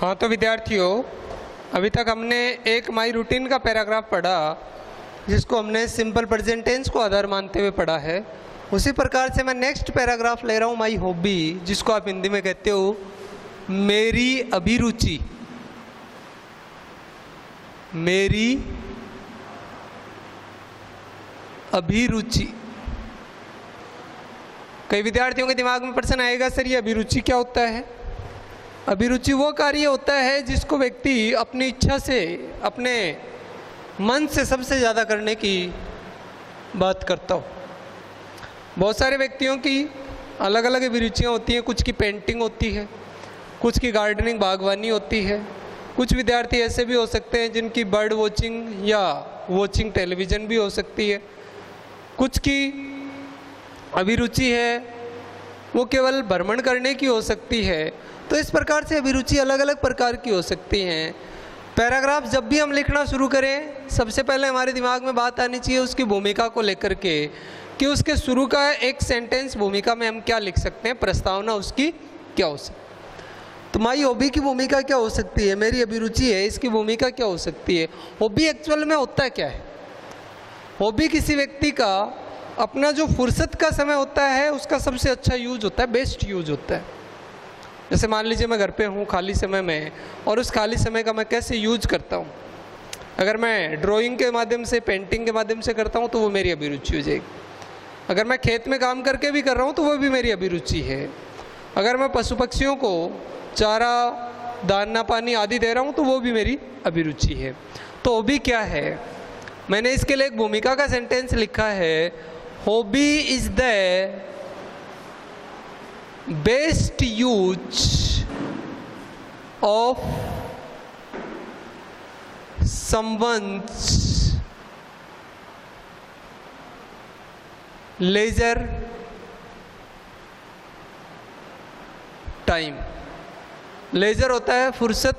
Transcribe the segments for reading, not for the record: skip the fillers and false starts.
हाँ, तो विद्यार्थियों, अभी तक हमने एक माई रूटीन का पैराग्राफ पढ़ा जिसको हमने सिंपल प्रेजेंट टेंस को आधार मानते हुए पढ़ा है। उसी प्रकार से मैं नेक्स्ट पैराग्राफ ले रहा हूँ माई हॉबी, जिसको आप हिंदी में कहते हो मेरी अभिरुचि। मेरी अभिरुचि। कई विद्यार्थियों के दिमाग में प्रश्न आएगा, सर ये अभिरुचि क्या होता है? अभिरुचि वो कार्य होता है जिसको व्यक्ति अपनी इच्छा से, अपने मन से सबसे ज़्यादा करने की बात करता हो। बहुत सारे व्यक्तियों की अलग अलग अभिरुचियाँ होती हैं। कुछ की पेंटिंग होती है, कुछ की गार्डनिंग बागवानी होती है। कुछ विद्यार्थी ऐसे भी हो सकते हैं जिनकी बर्ड वॉचिंग या वॉचिंग टेलीविज़न भी हो सकती है। कुछ की अभिरुचि है वो केवल भ्रमण करने की हो सकती है। तो इस प्रकार से अभिरुचि अलग अलग प्रकार की हो सकती हैं। पैराग्राफ जब भी हम लिखना शुरू करें, सबसे पहले हमारे दिमाग में बात आनी चाहिए उसकी भूमिका को लेकर के, कि उसके शुरू का एक सेंटेंस भूमिका में हम क्या लिख सकते हैं, प्रस्तावना उसकी क्या हो सकती है। तो माई हॉबी की भूमिका क्या हो सकती है? मेरी अभिरुचि है, इसकी भूमिका क्या हो सकती है? हॉबी एक्चुअल में होता क्या है? हॉबी किसी व्यक्ति का अपना जो फुर्सत का समय होता है उसका सबसे अच्छा यूज होता है, बेस्ट यूज होता है। जैसे मान लीजिए मैं घर पे हूँ खाली समय में, और उस खाली समय का मैं कैसे यूज करता हूँ। अगर मैं ड्राइंग के माध्यम से, पेंटिंग के माध्यम से करता हूँ तो वो मेरी अभिरुचि हो जाएगी। अगर मैं खेत में काम करके भी कर रहा हूँ तो वो भी मेरी अभिरुचि है। अगर मैं पशु पक्षियों को चारा, दाना, पानी आदि दे रहा हूँ तो वो भी मेरी अभिरुचि है। तो हॉबी क्या है? मैंने इसके लिए एक भूमिका का सेंटेंस लिखा है, hobby is the best use of someone's leisure time. Leisure होता है फुर्सत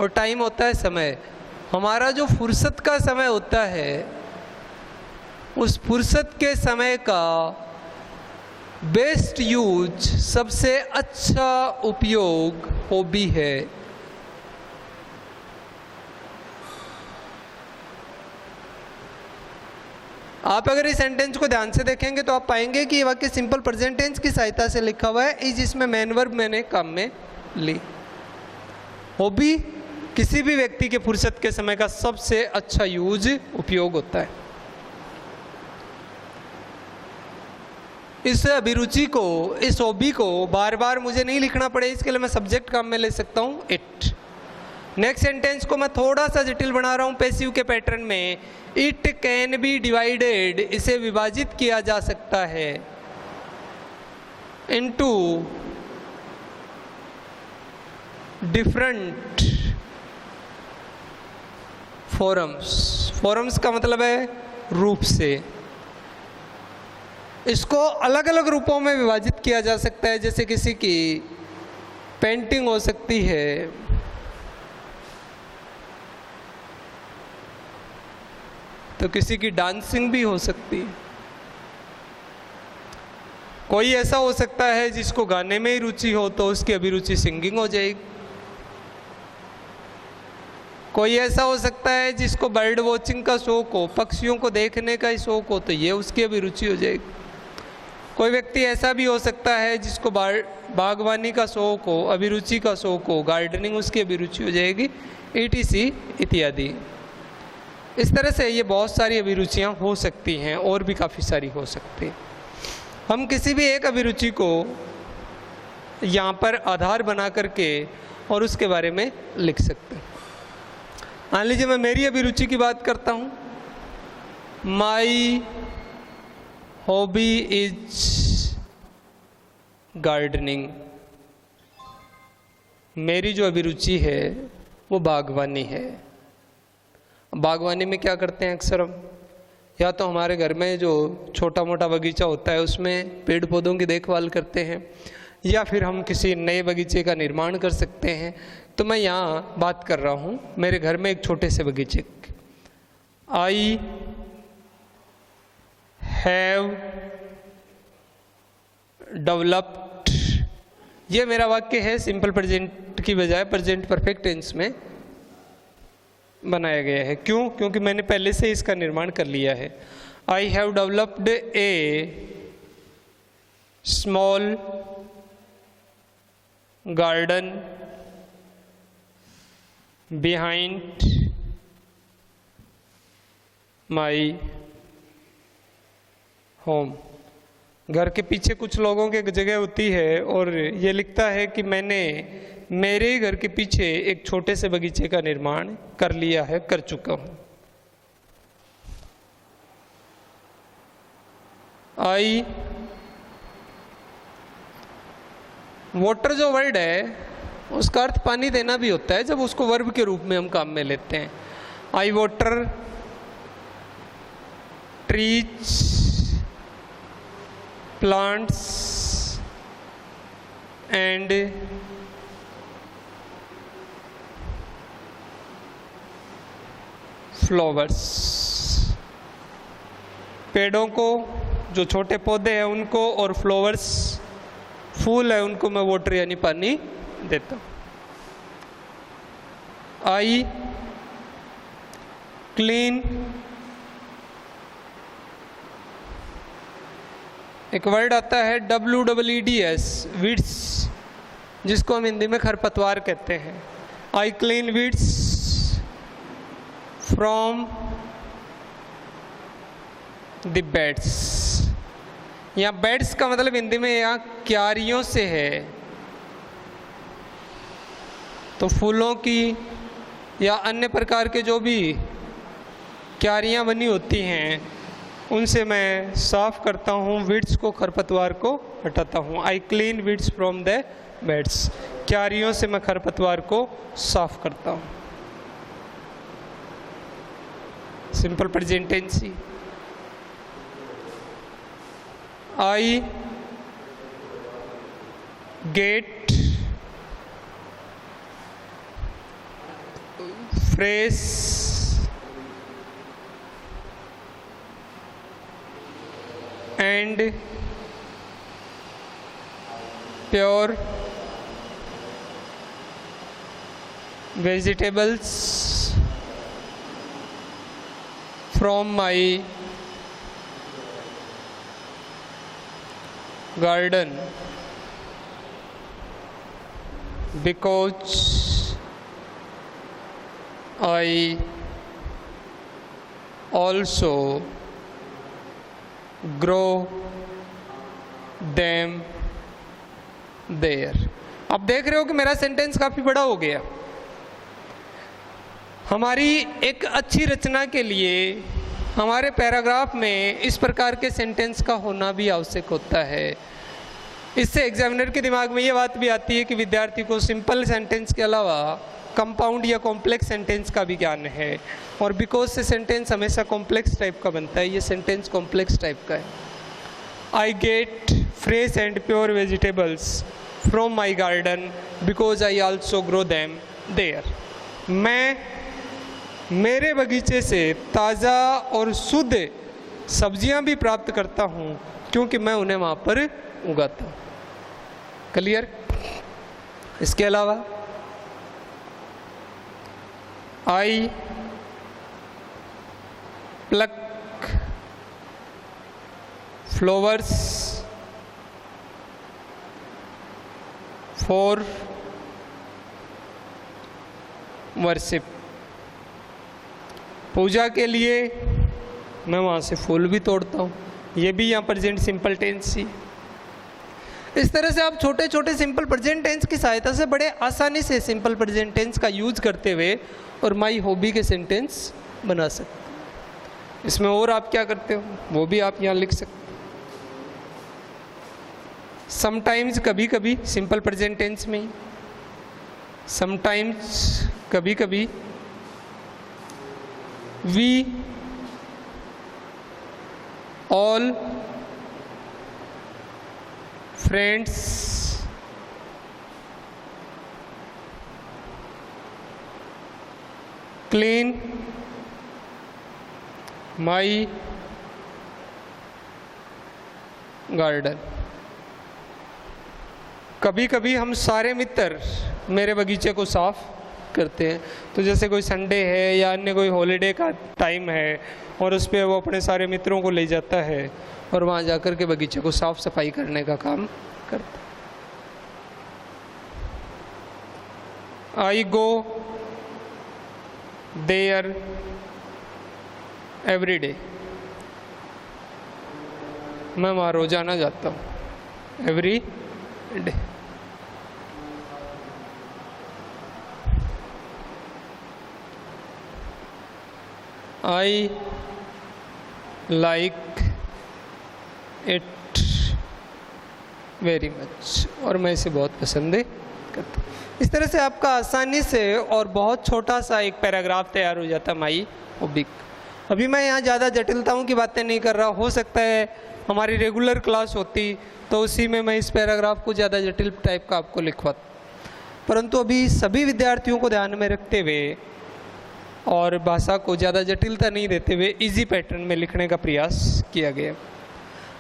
और टाइम होता है समय। हमारा जो फुर्सत का समय होता है, उस फुर्सत के समय का बेस्ट यूज, सबसे अच्छा उपयोग हॉबी है। आप अगर इस सेंटेंस को ध्यान से देखेंगे तो आप पाएंगे कि ये वाक्य सिंपल प्रेजेंट टेंस की सहायता से लिखा हुआ है, जिसमें मेन वर्ब मैंने काम में ली। हॉबी किसी भी व्यक्ति के फुर्सत के समय का सबसे अच्छा यूज, उपयोग होता है। इस अभिरुचि को, इस हॉबी को बार बार मुझे नहीं लिखना पड़े, इसके लिए मैं सब्जेक्ट काम में ले सकता हूँ इट। नेक्स्ट सेंटेंस को मैं थोड़ा सा जटिल बना रहा हूँ पैसिव के पैटर्न में। इट कैन बी डिवाइडेड, इसे विभाजित किया जा सकता है, इनटू डिफरेंट फॉरम्स। फॉरम्स का मतलब है रूप से। इसको अलग अलग रूपों में विभाजित किया जा सकता है। जैसे किसी की पेंटिंग हो सकती है, तो किसी की डांसिंग भी हो सकती है। कोई ऐसा हो सकता है जिसको गाने में ही रुचि हो तो उसकी अभिरुचि सिंगिंग हो जाएगी। कोई ऐसा हो सकता है जिसको बर्ड वॉचिंग का शौक हो, पक्षियों को देखने का ही शौक हो, तो ये उसकी अभिरुचि हो जाएगी। कोई व्यक्ति ऐसा भी हो सकता है जिसको बागवानी का शौक हो, अभिरुचि का शौक हो, गार्डनिंग उसकी अभिरुचि हो जाएगी, ETC इत्यादि। इस तरह से ये बहुत सारी अभिरुचियाँ हो सकती हैं, और भी काफ़ी सारी हो सकती हैं। हम किसी भी एक अभिरुचि को यहाँ पर आधार बना करके और उसके बारे में लिख सकते हैं। मान लीजिए मैं मेरी अभिरुचि की बात करता हूँ। My hobby is gardening. मेरी जो अभिरुचि है वो बागवानी है। बागवानी में क्या करते हैं अक्सर हम, या तो हमारे घर में जो छोटा मोटा बगीचा होता है उसमें पेड़ पौधों की देखभाल करते हैं, या फिर हम किसी नए बगीचे का निर्माण कर सकते हैं। तो मैं यहाँ बात कर रहा हूँ मेरे घर में एक छोटे से बगीचे की। आई हैव डेवलप्ड, ये मेरा वाक्य है सिंपल प्रेजेंट की बजाय प्रेजेंट परफेक्ट टेंस में बनाया गया है। क्यों? क्योंकि मैंने पहले से इसका निर्माण कर लिया है। I have developed A small garden behind my home. घर के पीछे कुछ लोगों की जगह होती है और ये लिखता है कि मैंने मेरे घर के पीछे एक छोटे से बगीचे का निर्माण कर लिया है, कर चुका हूं। आई वाटर जो वर्ड है उसका अर्थ पानी देना भी होता है जब उसको वर्ब के रूप में हम काम में लेते हैं। I water trees plants and flowers. पेड़ों को, जो छोटे पौधे हैं उनको, और फ्लावर्स फूल है उनको मैं वाटर यानी पानी देता हूं। आई क्लीन, एक वर्ड आता है WEEDS, वीड्स, जिसको हम हिंदी में खरपतवार कहते हैं। आई clean weeds from the beds. यहाँ बेड्स का मतलब हिंदी में यहाँ क्यारियों से है, तो फूलों की या अन्य प्रकार के जो भी क्यारियाँ बनी होती हैं उनसे मैं साफ करता हूँ, वीड्स को, खरपतवार को हटाता हूँ। I clean weeds from the beds, क्यारियों से मैं खरपतवार को साफ करता हूँ। Simple present tense. I get fresh and pure vegetables from my garden because I also grow them there। अब देख रहे हो कि मेरा सेंटेंस काफ़ी बड़ा हो गया। हमारी एक अच्छी रचना के लिए हमारे पैराग्राफ में इस प्रकार के सेंटेंस का होना भी आवश्यक होता है। इससे एग्जामिनर के दिमाग में ये बात भी आती है कि विद्यार्थी को सिंपल सेंटेंस के अलावा कंपाउंड या कॉम्प्लेक्स सेंटेंस का भी ज्ञान है, और बिकॉज से सेंटेंस हमेशा कॉम्प्लेक्स टाइप का बनता है। ये सेंटेंस कॉम्प्लेक्स टाइप का है। I get fresh and pure vegetables from my garden because I also grow them there. मैं मेरे बगीचे से ताज़ा और शुद्ध सब्जियां भी प्राप्त करता हूं क्योंकि मैं उन्हें वहाँ पर उगाता हूँ। क्लियर? इसके अलावा आई प्लक फ्लावर्स फॉर वर्शिप। पूजा के लिए मैं वहाँ से फूल भी तोड़ता हूँ। ये भी यहाँ प्रेजेंट सिंपल टेंस ही। इस तरह से आप छोटे छोटे सिंपल प्रेजेंट टेंस की सहायता से बड़े आसानी से सिंपल प्रेजेंट टेंस का यूज करते हुए और माई हॉबी के सेंटेंस बना सकते हैं। इसमें और आप क्या करते हो वो भी आप यहाँ लिख सकते हो। समटाइम्स, कभी कभी, सिंपल प्रेजेंट टेंस में ही। समटाइम्स, कभी कभी। We all friends clean my garden. कभी कभी हम सारे मित्र मेरे बगीचे को साफ करते हैं। तो जैसे कोई संडे है या अन्य कोई हॉलीडे का टाइम है और उस पर वो अपने सारे मित्रों को ले जाता है और वहाँ जाकर के बगीचे को साफ सफाई करने का काम करता है। आई गो देयर एवरी डे, मैं वहाँ रोजाना जाता हूँ, every day. I like it very much, और मैं इसे बहुत पसंद करता हूँ। इस तरह से आपका आसानी से और बहुत छोटा सा एक पैराग्राफ तैयार हो जाता है माई हॉबी। अभी मैं यहाँ ज़्यादा जटिलताओं की बातें नहीं कर रहा, हो सकता है हमारी रेगुलर क्लास होती तो उसी में मैं इस पैराग्राफ को ज़्यादा जटिल टाइप का आपको लिखवाता, परंतु अभी सभी विद्यार्थियों को ध्यान में रखते हुए और भाषा को ज़्यादा जटिलता नहीं देते हुए इजी पैटर्न में लिखने का प्रयास किया गया।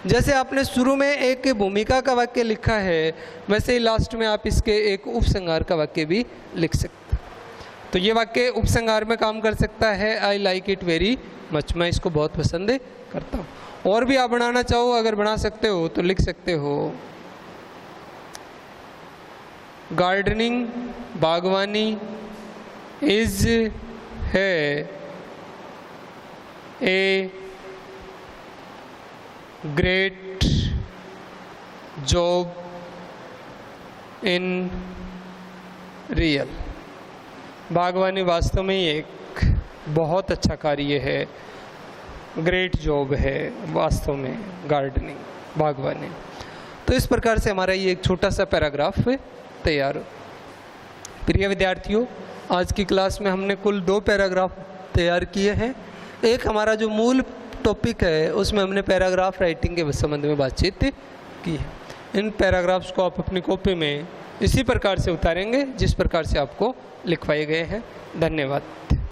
जैसे आपने शुरू में एक भूमिका का वाक्य लिखा है, वैसे ही लास्ट में आप इसके एक उपसंहार का वाक्य भी लिख सकते। तो ये वाक्य उपसंहार में काम कर सकता है, I like it very much, मैं इसको बहुत पसंद करता हूँ। और भी आप बनाना चाहो, अगर बना सकते हो तो लिख सकते हो, गार्डनिंग बागवानी इज है a great job in real, बागवानी वास्तव में ही एक बहुत अच्छा कार्य है, ग्रेट जॉब है वास्तव में गार्डनिंग बागवानी। तो इस प्रकार से हमारा ये एक छोटा सा पैराग्राफ तैयार हो। प्रिय विद्यार्थियों, आज की क्लास में हमने कुल 2 पैराग्राफ तैयार किए हैं। एक हमारा जो मूल टॉपिक है उसमें हमने पैराग्राफ राइटिंग के संबंध में बातचीत की है। इन पैराग्राफ्स को आप अपनी कॉपी में इसी प्रकार से उतारेंगे जिस प्रकार से आपको लिखवाए गए हैं। धन्यवाद।